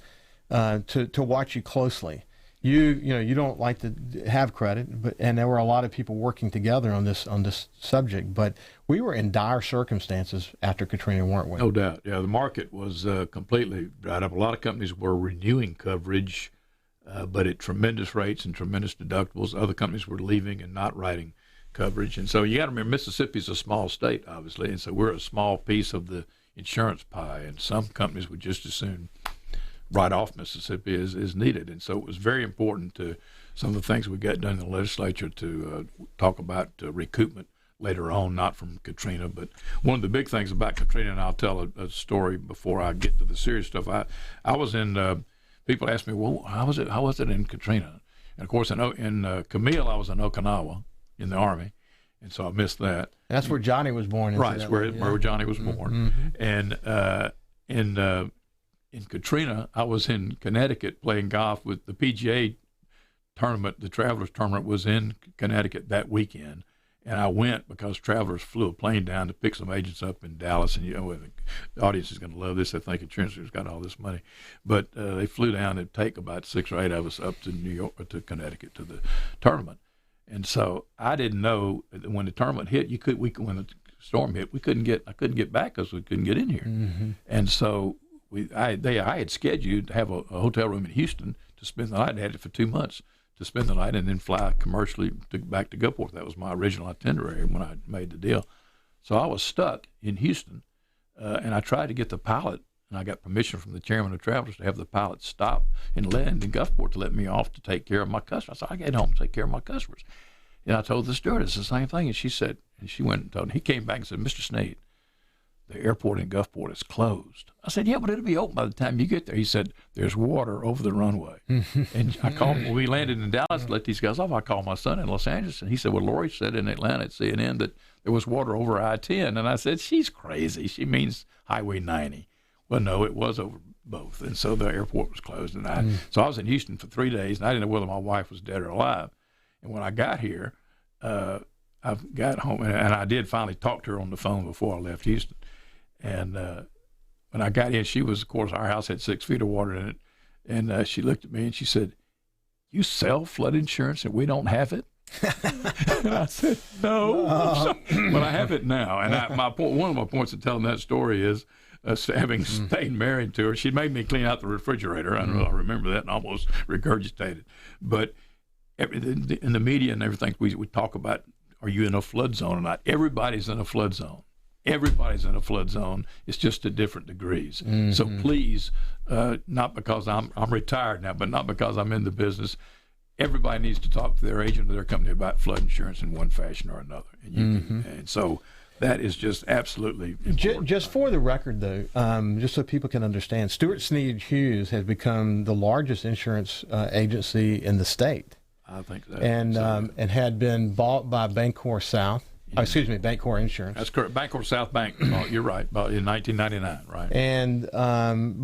to watch you closely. You don't like to have credit, and there were a lot of people working together on this subject. But we were in dire circumstances after Katrina, weren't we? No doubt. Yeah, the market was completely dried up. A lot of companies were renewing coverage, but at tremendous rates and tremendous deductibles. Other companies were leaving and not writing coverage. And so you got to remember, Mississippi's a small state, obviously, and so we're a small piece of the insurance pie. And some companies would just as soon write off Mississippi as needed. And so it was very important to some of the things we got done in the legislature to talk about recoupment later on, not from Katrina. But one of the big things about Katrina, and I'll tell a story before I get to the serious stuff. I was in, people ask me, well, how was it in Katrina? And of course, in Camille, I was in Okinawa in the Army. And so I missed that. That's where Johnny was born. Right, where Johnny was born. Mm-hmm. And in Katrina, I was in Connecticut playing golf with the PGA tournament. The Travelers tournament was in Connecticut that weekend, and I went because Travelers flew a plane down to pick some agents up in Dallas. And the audience is going to love this. They think insurance has got all this money, but they flew down to take about 6 or 8 of us up to New York or to Connecticut to the tournament. And so I didn't know that when the tournament hit, when the storm hit, I couldn't get back because we couldn't get in here. Mm-hmm. And so I had scheduled to have a hotel room in Houston to spend the night. I had it for 2 months to spend the night and then fly commercially back to Gulfport. That was my original itinerary when I made the deal. So I was stuck in Houston, and I tried to get the pilot, and I got permission from the chairman of Travelers to have the pilot stop and land in Gulfport to let me off to take care of my customers. I said, I get home to take care of my customers. And I told the stewardess the same thing, and she went and told him. He came back and said, Mr. Snead, the airport in Gulfport is closed. I said, yeah, but it'll be open by the time you get there. He said, there's water over the runway. And I called, when we landed in Dallas, let these guys off, I called my son in Los Angeles, and he said, well, Lori said in Atlanta at CNN that there was water over I-10. And I said, she's crazy. She means Highway 90. Well, no, it was over both. And so the airport was closed. And so I was in Houston for 3 days, and I didn't know whether my wife was dead or alive. And when I got here, I got home, and I did finally talk to her on the phone before I left Houston. And when I got in, she was, of course, our house had 6 feet of water in it. And she looked at me and she said, you sell flood insurance and we don't have it? And I said, no, but I have it now. And one of my points in telling that story is having stayed married to her, she made me clean out the refrigerator. I remember that and almost regurgitated. But in the media and everything, we talk about, are you in a flood zone or not? Everybody's in a flood zone. Everybody's in a flood zone. It's just at different degrees. Mm-hmm. So please, not because I'm retired now, but not because I'm in the business, everybody needs to talk to their agent or their company about flood insurance in one fashion or another. And so that is just absolutely important. Just for the record, though, just so people can understand, Stewart Sneed Hughes has become the largest insurance agency in the state. I think that. And had been bought by Bancorp South. Bancorp Insurance. That's correct. Bancorp South Bank. You're right. About in 1999, right? And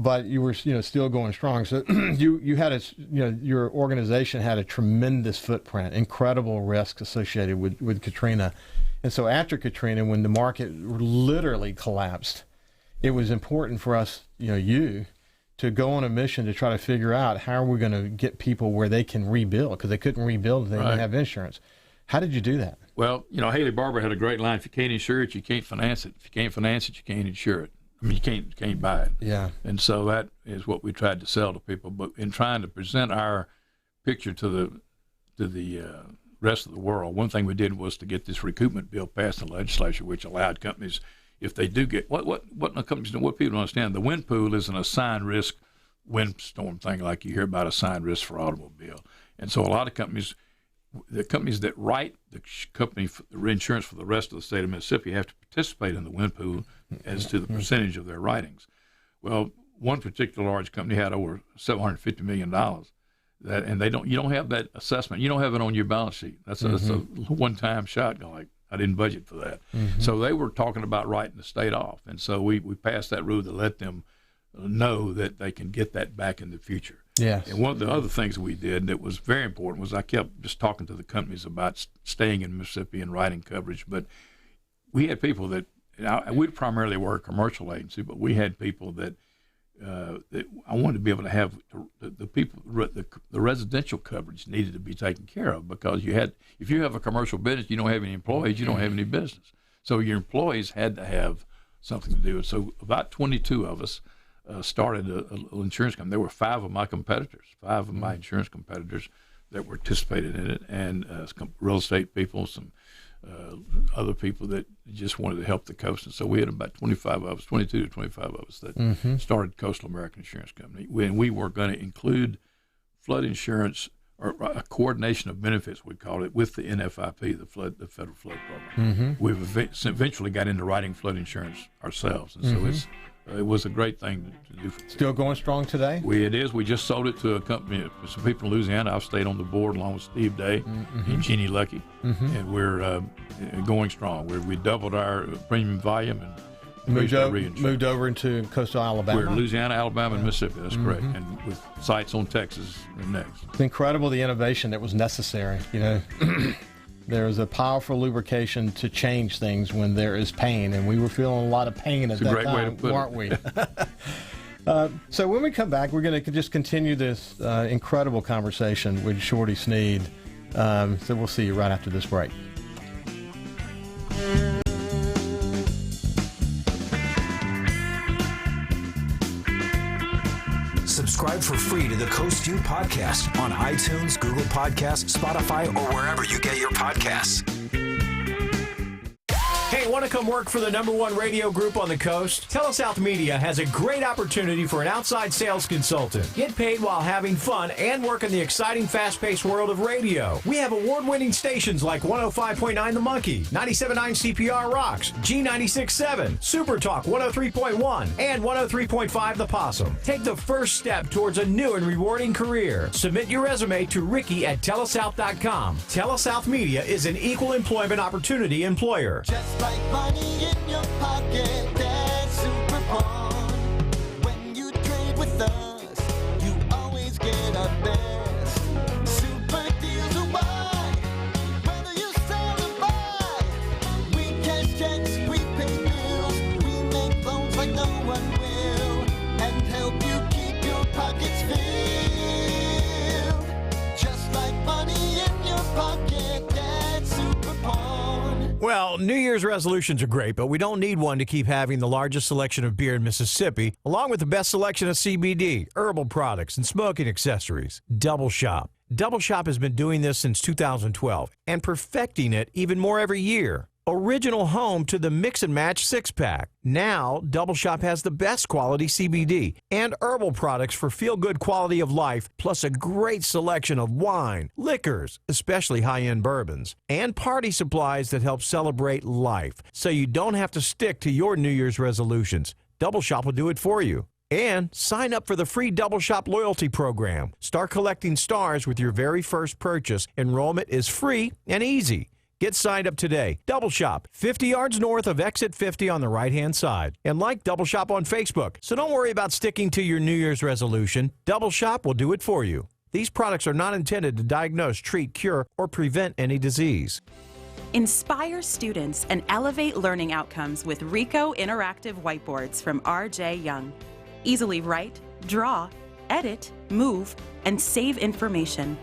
but you were still going strong. So you had your organization had a tremendous footprint, incredible risks associated with Katrina. And so after Katrina, when the market literally collapsed, it was important for us, you, to go on a mission to try to figure out how are we going to get people where they can rebuild, because they couldn't rebuild if they didn't have insurance. How did you do that? Well, Haley Barbour had a great line: if you can't insure it, you can't finance it. If you can't finance it, you can't insure it. I mean, you can't buy it. Yeah. And so that is what we tried to sell to people. But in trying to present our picture to the rest of the world, one thing we did was to get this recoupment bill passed in the legislature, which allowed companies, if they do get what companies do, what people don't understand, the wind pool is an assigned risk windstorm thing, like you hear about assigned risk for automobile. And so a lot of companies, the companies that write the company for the insurance for the rest of the state of Mississippi, have to participate in the wind pool as to the percentage of their writings. Well, one particular large company had over $750 million. You don't have that assessment. You don't have it on your balance sheet. That's a one-time shot. Like, I didn't budget for that. Mm-hmm. So they were talking about writing the state off, and so we passed that rule to let them know that they can get that back in the future. Yes. And one of the other things we did that was very important was I kept just talking to the companies about staying in Mississippi and writing coverage. But we had people that we primarily were a commercial agency, but we had people that I wanted to be able to have the residential coverage needed to be taken care of, because if you have a commercial business, you don't have any employees, you don't have any business. So your employees had to have something to do. And so about 22 of us started an insurance company. There were 5 of my competitors, 5 of my insurance competitors that participated in it, and some real estate people, some other people that just wanted to help the coast. And so we had about 22 to 25 of us that started Coastal American Insurance Company. We were going to include flood insurance, or a coordination of benefits, we call it, with the NFIP, the Federal Flood Program. We've eventually got into writing flood insurance ourselves, and so it was a great thing to do. Still going strong today? It is. We just sold it to a company, some people in Louisiana. I've stayed on the board along with Steve Day and Jeannie Lucky, and we're going strong. We doubled our premium volume and moved over into coastal Alabama. We're Louisiana, Alabama, and Mississippi. That's correct, and with sites on Texas next. It's incredible the innovation that was necessary. There is a powerful lubrication to change things when there is pain, and we were feeling a lot of pain at that time, weren't we? So when we come back, we're going to just continue this incredible conversation with Shorty Sneed. So we'll see you right after this break. Subscribe for free to the Coast View podcast on iTunes, Google Podcasts, Spotify, or wherever you get your podcasts. Hey, want to come work for the #1 radio group on the coast? TeleSouth Media has a great opportunity for an outside sales consultant. Get paid while having fun and work in the exciting, fast-paced world of radio. We have award-winning stations like 105.9 The Monkey, 97.9 CPR Rocks, G96.7, SuperTalk 103.1, and 103.5 The Possum. Take the first step towards a new and rewarding career. Submit your resume to Ricky@telesouth.com. TeleSouth Media is an equal employment opportunity employer. Just like money in your pocket, that's super fun. When you trade with us, you always get our best. Super deals are why, whether you sell or buy. We cash checks, we pay bills, we make loans like no one will, and help you keep your pockets filled. Just like money in your pocket, that's super fun. Well, New Year's resolutions are great, but we don't need one to keep having the largest selection of beer in Mississippi, along with the best selection of CBD, herbal products, and smoking accessories. Double Shop. Double Shop has been doing this since 2012 and perfecting it even more every year. original home to the Mix and Match 6-pack. Now, Double Shop has the best quality CBD and herbal products for feel-good quality of life, plus a great selection of wine, liquors, especially high-end bourbons, and party supplies that help celebrate life, so you don't have to stick to your New Year's resolutions. Double Shop will do it for you. And sign up for the free Double Shop loyalty program. Start collecting stars with your very first purchase. Enrollment is free and easy. Get signed up today. Double Shop, 50 yards north of exit 50 on the right-hand side. And like Double Shop on Facebook. So don't worry about sticking to your New Year's resolution. Double Shop will do it for you. These products are not intended to diagnose, treat, cure, or prevent any disease. Inspire students and elevate learning outcomes with Ricoh Interactive Whiteboards from R.J. Young. Easily write, draw, edit, move, and save information.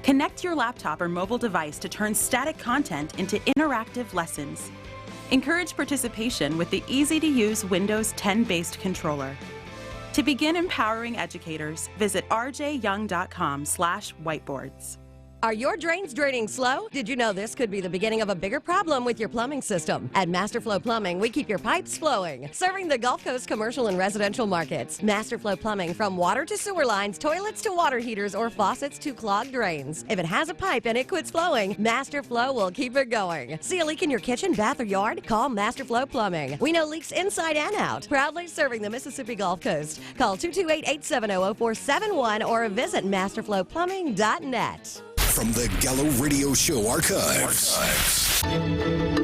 Connect your laptop or mobile device to turn static content into interactive lessons. Encourage participation with the easy-to-use Windows 10-based controller. To begin empowering educators, visit rjyoung.com/whiteboards. Are your drains draining slow? Did you know this could be the beginning of a bigger problem with your plumbing system? At Masterflow Plumbing, we keep your pipes flowing, serving the Gulf Coast commercial and residential markets. Masterflow Plumbing, from water to sewer lines, toilets to water heaters, or faucets to clogged drains. If it has a pipe and it quits flowing, Masterflow will keep it going. See a leak in your kitchen, bath, or yard? Call Masterflow Plumbing. We know leaks inside and out. Proudly serving the Mississippi Gulf Coast. Call 228-870-0471 or visit masterflowplumbing.net. From the Gallo Radio Show archives.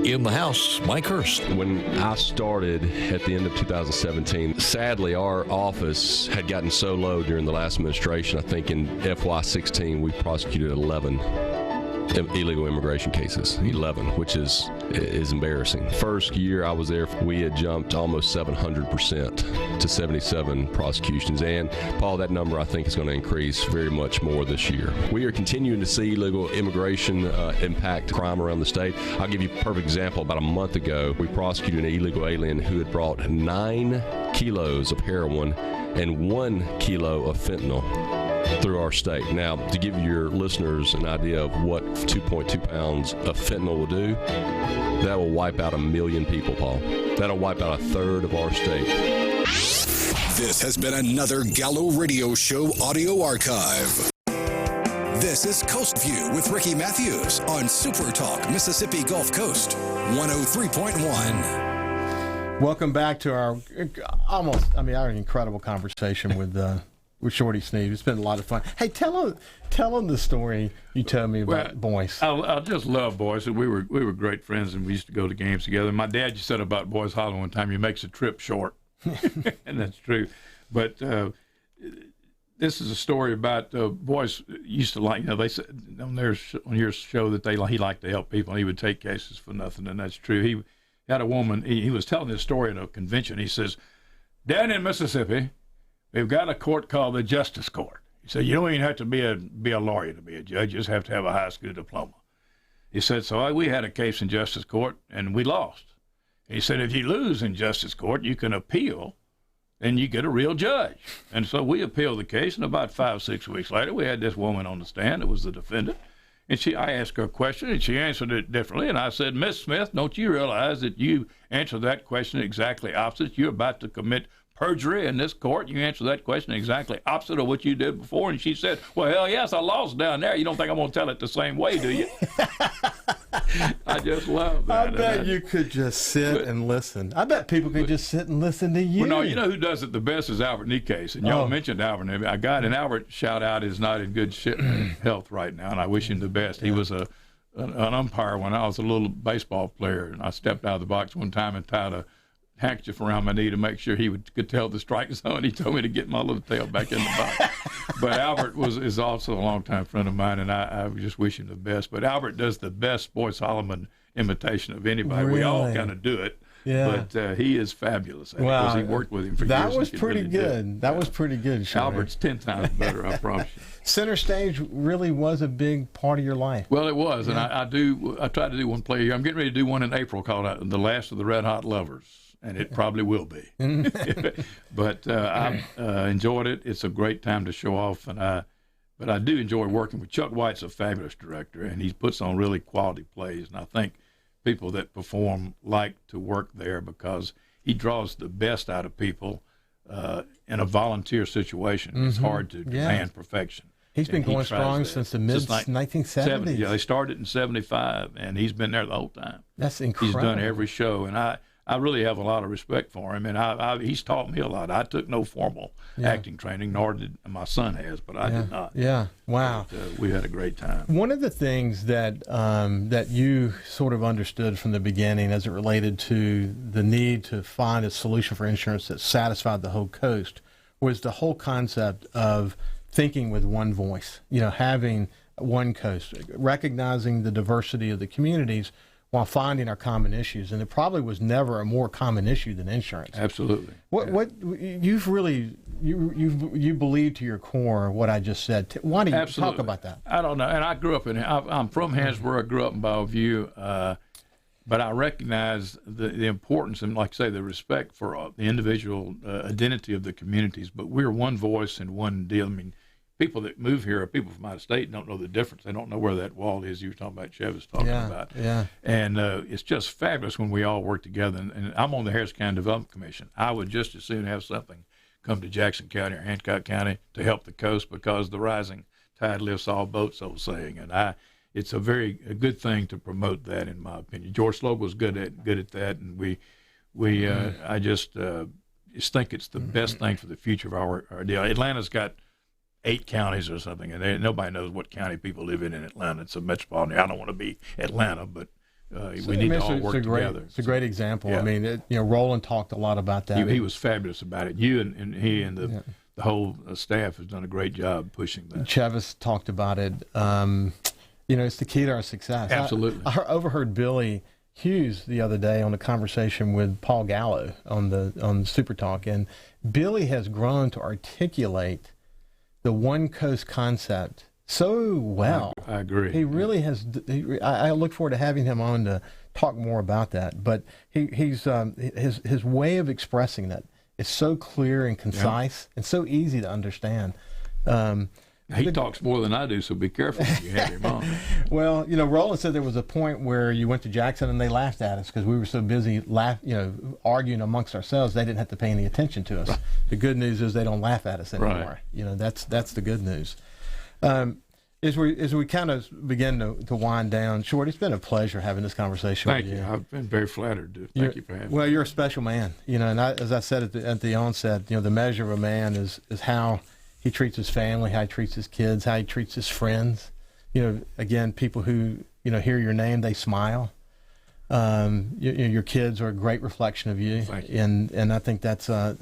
In the house, Mike Hurst. When I started at the end of 2017, sadly, our office had gotten so low during the last administration. I think in FY16, we prosecuted 11 illegal immigration cases, 11, which is embarrassing. First year I was there, we had jumped almost 700% to 77 prosecutions. And Paul, that number I think is going to increase very much more this year. We are continuing to see illegal immigration impact crime around the state. I'll give you a perfect example. About a month ago, we prosecuted an illegal alien who had brought 9 kilos of heroin and 1 kilo of fentanyl through our state. Now, to give your listeners an idea of what 2.2 pounds of fentanyl will do, that will wipe out 1 million people, Paul. That'll wipe out a third of our state. This has been another Gallo Radio Show audio archive. This is Coast View with Ricky Matthews on SuperTalk Mississippi Gulf Coast 103.1. Welcome back to our incredible conversation with Shorty Sneed. It's been a lot of fun. Hey, tell them the story you told me about Boyce. I just love Boyce. We were great friends, and we used to go to games together. My dad just said about Boyce Hollow one time, he makes a trip short, and that's true. But this is a story about Boyce used to like. They said on your show that he liked to help people. And he would take cases for nothing, and that's true. He had a woman. He was telling this story at a convention. He says, "Down in Mississippi, we've got a court called the Justice Court." He said, "You don't even have to be a lawyer to be a judge. You just have to have a high school diploma." He said, "So we had a case in Justice Court, and we lost." He said, "If you lose in Justice Court, you can appeal, and you get a real judge." And so we appealed the case, and about 5-6 weeks later, we had this woman on the stand that was the defendant. And I asked her a question, and she answered it differently. And I said, "Miss Smith, don't you realize that you answered that question exactly opposite? You're about to commit perjury in this court. You answer that question exactly opposite of what you did before." And she said, "Well, hell yes, I lost down there. You don't think I'm going to tell it the same way, do you?" I just love that. I bet you could just sit and listen. I bet people could just sit and listen to you. Well, no, you know who does it the best is Albert Nikes. And y'all mentioned Albert. A guy, and Albert, shout out, is not in good health right now, and I wish him the best. He was an umpire when I was a little baseball player, and I stepped out of the box one time and tied a handkerchief around my knee to make sure he could tell the strike zone. He told me to get my little tail back in the box. But Albert is also a longtime friend of mine, and I just wish him the best. But Albert does the best Boyce Solomon imitation of anybody. Really? We all kind of do it. Yeah. But he is fabulous. Because he worked with him for years. That was pretty good. That was pretty good, Sean. Albert's 10 times better, I promise you. Center stage really was a big part of your life. Well, it was, and I try to do one play a year. I'm getting ready to do one in April called The Last of the Red Hot Lovers. And it probably will be. But I enjoyed it. It's a great time to show off. But I do enjoy working with Chuck White's a fabulous director, and he puts on really quality plays. And I think people that perform like to work there because he draws the best out of people in a volunteer situation. It's hard to demand perfection. He's been going strong since the mid-1970s. Yeah, they started in 75, and he's been there the whole time. That's incredible. He's done every show, and I really have a lot of respect for him, and he's taught me a lot. I took no formal acting training, nor did my son has, but I did not. Yeah, wow. But, we had a great time. One of the things that that you sort of understood from the beginning as it related to the need to find a solution for insurance that satisfied the whole coast was the whole concept of thinking with one voice, having one coast, recognizing the diversity of the communities while finding our common issues. And it probably was never a more common issue than insurance. Absolutely. What you've really, you believe to your core what I just said. Why don't you talk about that? I don't know. And I grew up I'm from Hansborough. I grew up in Bellevue. But I recognize the importance and, like I say, the respect for the individual identity of the communities. But we're one voice and one deal. I mean, people that move here are people from out of state and don't know the difference. They don't know where that wall is you were talking about, Chev was talking about. Yeah. And it's just fabulous when we all work together. And I'm on the Harris County Development Commission. I would just as soon have something come to Jackson County or Hancock County to help the coast because the rising tide lifts all boats, so saying. And it's a good thing to promote that, in my opinion. George Slogan was good at that, and I just think it's the best thing for the future of our deal. Atlanta's got 8 counties or something, and nobody knows what county people live in Atlanta. It's a metropolitan area. I don't want to be Atlanta, but we need to all work together. It's a great example. Yeah. I mean, Roland talked a lot about that. He was fabulous about it. You and he and the whole staff has done a great job pushing that. Chevis talked about it. It's the key to our success. Absolutely. I overheard Billy Hughes the other day on a conversation with Paul Gallo on SuperTalk, and Billy has grown to articulate the one coast concept so well. I agree. He really has. I look forward to having him on to talk more about that. But his way of expressing that is so clear and concise and so easy to understand. He talks more than I do, so be careful when you have him on. Well, Roland said there was a point where you went to Jackson and they laughed at us because we were so busy arguing amongst ourselves. They didn't have to pay any attention to us. The good news is they don't laugh at us anymore. Right. That's the good news. As we kind of begin to wind down, Short, it's been a pleasure having this conversation with you. Thank you. I've been very flattered. Thank you for having me. Well, you're a special man. And as I said at the onset, the measure of a man is how he treats his family, how he treats his kids, how he treats his friends. Again, people who hear your name, they smile. Your kids are a great reflection of you. Thank you. And I think that's a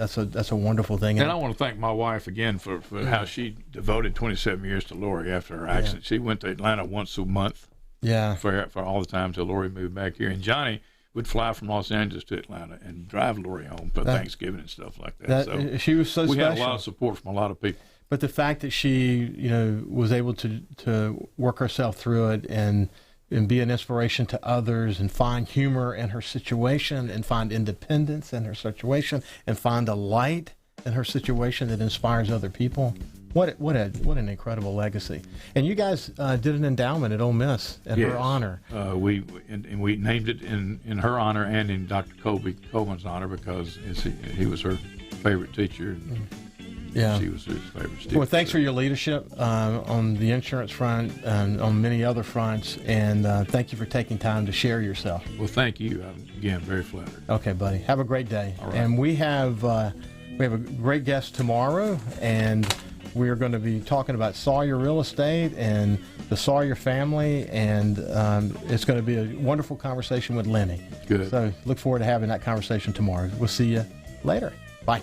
wonderful thing. And I want to thank my wife again for how she devoted 27 years to Lori after her accident. She went to Atlanta once a month. Yeah. For all the time till Lori moved back here, and Johnny would fly from Los Angeles to Atlanta and drive Lori home for Thanksgiving and stuff like that. So she was so we special. had a lot of support from a lot of people. But the fact that she, was able to work herself through it and be an inspiration to others and find humor in her situation and find independence in her situation and find a light in her situation that inspires other people. What an incredible legacy. And you guys did an endowment at Ole Miss in her honor. We named it in her honor and in Dr. Coleman's honor because he was her favorite teacher. Yeah. She was his favorite student. Well, thanks for your leadership on the insurance front and on many other fronts, and thank you for taking time to share yourself. Well, thank you. I'm, again, very flattered. Okay, buddy. Have a great day. All right. And we have a great guest tomorrow, and we are going to be talking about Sawyer Real Estate and the Sawyer family, and it's going to be a wonderful conversation with Lenny. Good. So look forward to having that conversation tomorrow. We'll see you later. Bye.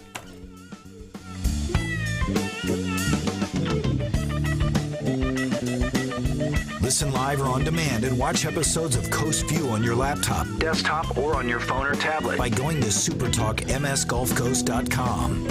Listen live or on demand and watch episodes of Coast View on your laptop, desktop, or on your phone or tablet by going to supertalkmsgulfcoast.com.